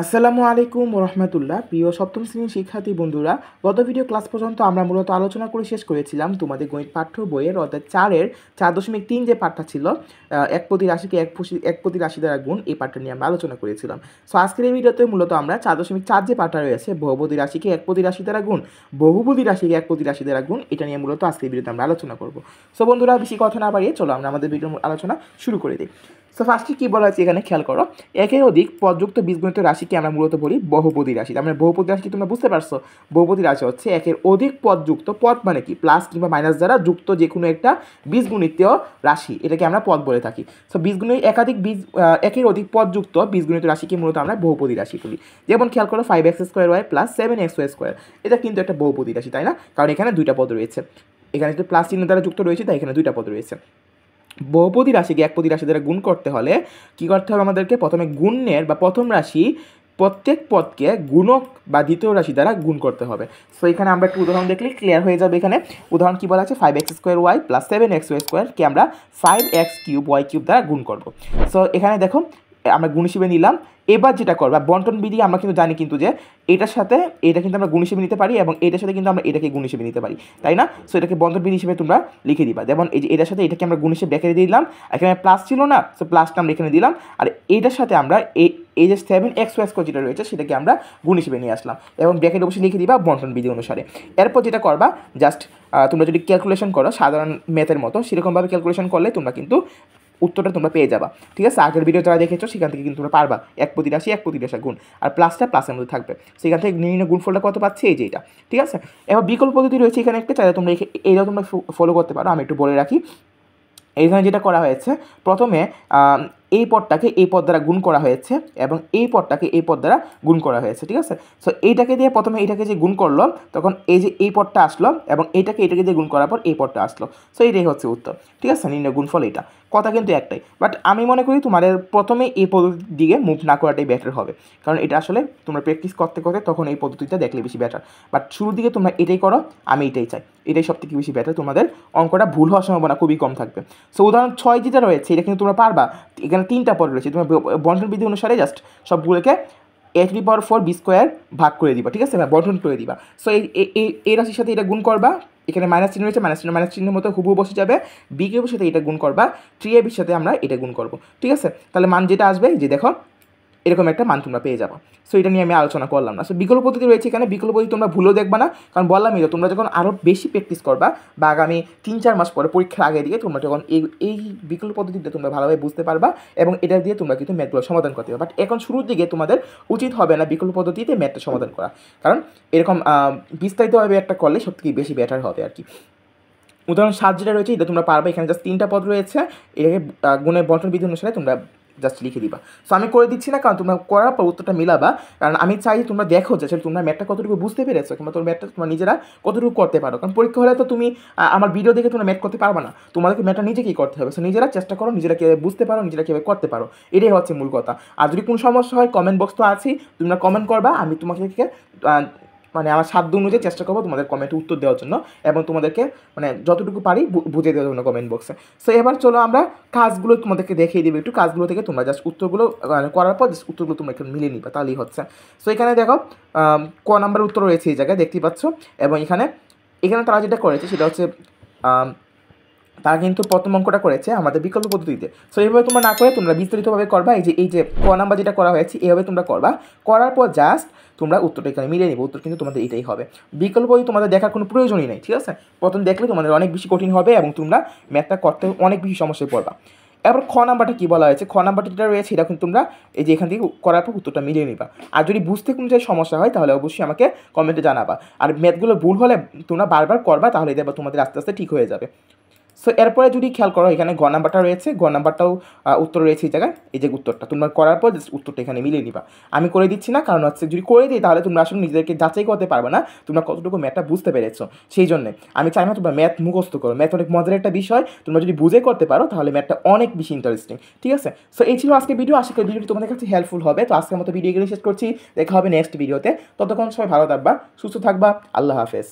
আসসালামু আলাইকুম রহমতুল্লাহ। প্রিয় সপ্তম শ্রেণীর শিক্ষার্থী বন্ধুরা, গত ভিডিও ক্লাস পর্যন্ত আমরা মূলত আলোচনা করে শেষ করেছিলাম তোমাদের গণিত পাঠ্য বইয়ের অর্থাৎ 4.3 যে পাঠটা ছিল এক প্রতি রাশিকে এক প্রতি রাশি দ্বারা গুণ, এই পাঠটা নিয়ে আমরা আলোচনা করেছিলাম। সো আজকের এই ভিডিওতে মূলত আমরা 4.4 যে পাঠটা রয়েছে বহুপদী রাশিকে এক প্রতি রাশি দ্বারা গুণ, বহুপদী রাশিকে এক প্রতি রাশি দ্বারা গুণ, এটা নিয়ে মূলত আজকের ভিডিওতে আমরা আলোচনা করব। সো বন্ধুরা, বেশি কথা না বাড়িয়ে চলো আমরা আমাদের ভিডিওর আলোচনা শুরু করে দিই। সো ফার্স্টে কী বলা হচ্ছে এখানে খেয়াল করো, একের অধিক পদযুক্ত বীজগণিত রাশিকে আমরা মূলত বলি বহুপদী রাশি। তার মানে বহুপদী রাশি তোমরা বুঝতে পারছো, বহুপদী রাশি হচ্ছে একের অধিক পদযুক্ত, পদ মানে কি প্লাস কিংবা মাইনাস দ্বারা যুক্ত যে কোনো একটা বীজগণিত রাশি, এটাকে আমরা পদ বলে থাকি। সো বীজগণিত একের অধিক পদযুক্ত বীজগণিত রাশিকে মূলত আমরা বহুপদী রাশি বলি। যেমন খেয়াল করো 5x² প্লাস 7xy, এটা কিন্তু একটা বহুপদী রাশি, তাই না? কারণ এখানে দুইটা পদ রয়েছে, এখানে যদি প্লাস চিহ্ন দ্বারা যুক্ত রয়েছে তাই এখানে দুইটা পদ রয়েছে। বহুপদী রাশিকে একপদী রাশি দ্বারা গুণ করতে হলে কী করতে হবে আমাদেরকে? প্রথমে গুণের বা প্রথম রাশি প্রত্যেক পদকে গুণক বা দ্বিতীয় রাশি দ্বারা গুণ করতে হবে। সো এখানে আমরা একটু উদাহরণ দেখলে ক্লিয়ার হয়ে যাবে। এখানে উদাহরণ কী বলা আছে, 5x² প্লাস 7xy আমরা 5x³ দ্বারা গুণ করব। সো এখানে দেখো আমরা গুণ হিসেবে নিলাম। এবার যেটা করবা, বন্টন বিধি আমরা কিন্তু জানি কিন্তু যে এটার সাথে এটা কিন্তু আমরা গুণ হিসেবে নিতে পারি এবং এটার সাথে কিন্তু আমরা এটাকে গুণ হিসেবে নিতে পারি, তাই না? সো এটাকে বন্টন বিধি হিসেবে তোমরা লিখে দিবা। যেমন এই যে এটার সাথে এটাকে আমরা গুণ হিসেবে ব্র্যাকেটে দিলাম, এখানে প্লাস ছিল না, সো প্লাসটা আমরা এখানে দিলাম। আর এইটার সাথে আমরা এই যে 7xy যেটা রয়েছে সেটাকে আমরা গুণ হিসেবে নিয়ে আসলাম এবং ব্র্যাকেট অবশ্যই লিখে দিবা বন্টন বিধি অনুসারে। এরপর যেটা করবা, জাস্ট তোমরা যদি ক্যালকুলেশন করো সাধারণ ম্যাথের মতো, সেরকমভাবে ক্যালকুলেশন করলে তোমরা কিন্তু উত্তরটা তোমরা পেয়ে যাবা। ঠিক আছে, আগের ভিডিও যারা দেখেছো সেখান থেকে কিন্তু তোমরা পারবা এক প্রতি রাশি গুণ, আর প্লাসটা প্লাসের মধ্যে থাকবে। সেখান থেকে নির্ণয় গুণফলটা কত পাচ্ছি, এই যে এটা। ঠিক আছে, এবার বিকল্প পদ্ধতি রয়েছে এখানে একটা, চাইলে তোমরা এইটাও তোমরা ফলো করতে পারো। আমি একটু বলে রাখি, এইখানে যেটা করা হয়েছে, প্রথমে এই পদটাকে এই পদ দ্বারা গুণ করা হয়েছে এবং এই পদটাকে এই পদ দ্বারা গুণ করা হয়েছে। ঠিক আছে, সো এইটাকে দিয়ে প্রথমে এইটাকে যে গুণ করলো তখন এই যে এই পদটা আসলো এবং এটাকে দিয়ে গুণ করার পর এই পদটা আসলো। সো এইটাই হচ্ছে উত্তর। ঠিক আছে, নির্ণয় গুণফল এটা, কথা কিন্তু একটাই। বাট আমি মনে করি তোমাদের প্রথমে এই পদ্ধতির দিকে মুভ না করাটাই বেটার হবে, কারণ এটা আসলে তোমরা প্র্যাকটিস করতে করতে তখন এই পদ্ধতিটা দেখলে বেশি বেটার। বাট শুরুর দিকে তোমরা এটাই করো, আমি এটাই চাই, এটাই সব থেকে বেশি বেটার। তোমাদের অঙ্কটা ভুল হওয়ার সম্ভাবনা খুবই কম থাকবে। সো উদাহরণ 6 যেটা রয়েছে এটা কিন্তু তোমরা পারবা। এখানে 3টা পদ রয়েছে, তোমরা বন্টন বিধি অনুসারে জাস্ট সবগুলোকে a⁴b² ভাগ করে দিবা। ঠিক আছে, বন্টন করে দিবা। সো এই রাশির সাথে এটা গুণ করবা, এখানে মাইনাস চিহ্ন রয়েছে, মাইনাস চিহ্নের মতো হুবহু বসে যাবে। b³ সাথে এটা গুণ করবা, 3ab সাথে আমরা এটা গুণ করব। ঠিক আছে, তাহলে মান যেটা আসবে যে দেখো এরকম একটা মান তোমরা পেয়ে যাবো। সো এটা নিয়ে আমি আলোচনা করলাম না। সো বিকল্প পদ্ধতি রয়েছে এখানে, বিকল্প পদ্ধতি তোমরা ভুলেও দেখবা না, কারণ বললামই তো তোমরা যখন আরও বেশি প্র্যাকটিস করবা বা আগামী 3-4 মাস পরে পরীক্ষার আগে দিয়ে তোমরা যখন এই বিকল্প পদ্ধতিটা তোমরা ভালোভাবে বুঝতে পারবা এবং এটা দিয়ে তোমরা কিন্তু ম্যাথগুলো সমাধান করতে পারবে। বাট এখন শুরুর দিকে তোমাদের উচিত হবে না বিকল্প পদ্ধতিতে ম্যাথটা সমাধান করা, কারণ এরকম বিস্তারিতভাবে একটা করলে সবথেকে বেশি বেটার হবে আর কি। উদাহরণ 7 যেটা রয়েছে এটা তোমরা পারবে, এখানে জাস্ট 3টা পদ রয়েছে, এটাকে গুণের বন্টন বিধি অনুসারে তোমরা জাস্ট লিখে দিবা। সো আমি করে দিচ্ছি না, কারণ তোমরা করার পর উত্তরটা মিলাবা, কারণ আমি চাই তোমরা দেখো যে তোমরা ম্যাথটা কতটুকু বুঝতে পেরেছো কিংবা তোমরা ম্যাথটা তোমরা নিজেরা কতটুকু করতে পারো। কারণ পরীক্ষা হলে তো তুমি আমার ভিডিও দেখে তোমরা ম্যাথ করতে পারবে না, তোমাদেরকে ম্যাথটা নিজেকেই করতে হবে। সো নিজেরা চেষ্টা করো, নিজেরা কীভাবে বুঝতে পারো, নিজেরা কীভাবে করতে পারো, এটাই হচ্ছে মূল কথা। আর যদি কোনো সমস্যা হয় কমেন্ট বক্স তো আছেই, তোমরা কমেন্ট করবা, আমি তোমাদেরকে মানে আমার সাধ্য অনুযায়ী চেষ্টা করবো তোমাদের কমেন্টে উত্তর দেওয়ার জন্য এবং তোমাদেরকে মানে যতটুকু পারি বুঝিয়ে দেওয়ার জন্য কমেন্ট বক্সে। সো এবার চলো আমরা কাজগুলো তোমাদেরকে দেখিয়ে দেবো একটু, কাজগুলো থেকে তোমরা জাস্ট উত্তরগুলো করার পর জাস্ট উত্তরগুলো তোমরা একটু মিলিয়ে নিবা, তাহলেই হচ্ছে। সো এখানে দেখো ক নাম্বার উত্তর রয়েছে এই জায়গায় দেখতেই পাচ্ছ, এবং এখানে তারা যেটা করেছে সেটা হচ্ছে তারা কিন্তু প্রথম অঙ্কটা করেছে আমাদের বিকল্প পদ্ধতিতে। সো এইভাবে তোমরা না করে তোমরা বিস্তারিতভাবে করবা, এই যে ক নাম্বার যেটা করা হয়েছে এইভাবে তোমরা করবা, করার পর জাস্ট তোমরা উত্তরটা এখানে মিলিয়ে নেবে, উত্তর কিন্তু তোমাদের এটাই হবে। বিকল্প পদ্ধতি তোমাদের দেখার কোনো প্রয়োজনই নেই। ঠিক আছে, প্রথম দেখলে তোমাদের অনেক বেশি কঠিন হবে এবং তোমরা ম্যাথটা করতে অনেক বেশি সমস্যায় পড়বা। এবার খ নাম্বারটা কী বলা হয়েছে, খ নাম্বারটা যেটা রয়েছে এটা কিন্তু তোমরা এই যে এখান থেকে করার পর উত্তরটা মিলিয়ে নিবা। আর যদি বুঝতে কোনো জায়গায় সমস্যা হয় তাহলে অবশ্যই আমাকে কমেন্টে জানাবা। আর ম্যাথগুলো ভুল হলে তোমরা বারবার করবা, তাহলে দেখবা তোমাদের আস্তে আস্তে ঠিক হয়ে যাবে। সো এরপরে যদি খেয়াল করো এখানে ঘ নাম্বারটা রয়েছে, ঘ নাম্বারটাও উত্তর রয়েছে এই জায়গায়, এই যে উত্তরটা তোমরা করার পর জাস্ট উত্তরটা এখানে মিলিয়ে নিবা। আমি করে দিচ্ছি না, কারণ হচ্ছে যদি করে দিই তাহলে তোমরা আসলে নিজেদেরকে যাচাই করতে পারবে না তোমরা কতটুকু ম্যাথটা বুঝতে পেরেছো। সেই জন্যে আমি চাই না তোমরা ম্যাথ মুখস্থ করো, ম্যাথ অনেক মজার একটা বিষয়, তোমরা যদি বুঝে করতে পারো তাহলে ম্যাথটা অনেক বেশি ইন্টারেস্টিং। ঠিক আছে, সো এই ছিল আজকে ভিডিও, আশা করি ভিডিওটি তোমাদের কাছে হেল্পফুল হবে। তো আজকের মতো ভিডিও এখানে শেষ করছি, দেখা হবে নেক্সট ভিডিওতে। ততক্ষণ সবাই ভালো থাকবা, সুস্থ থাকবা, আল্লাহ হাফেজ।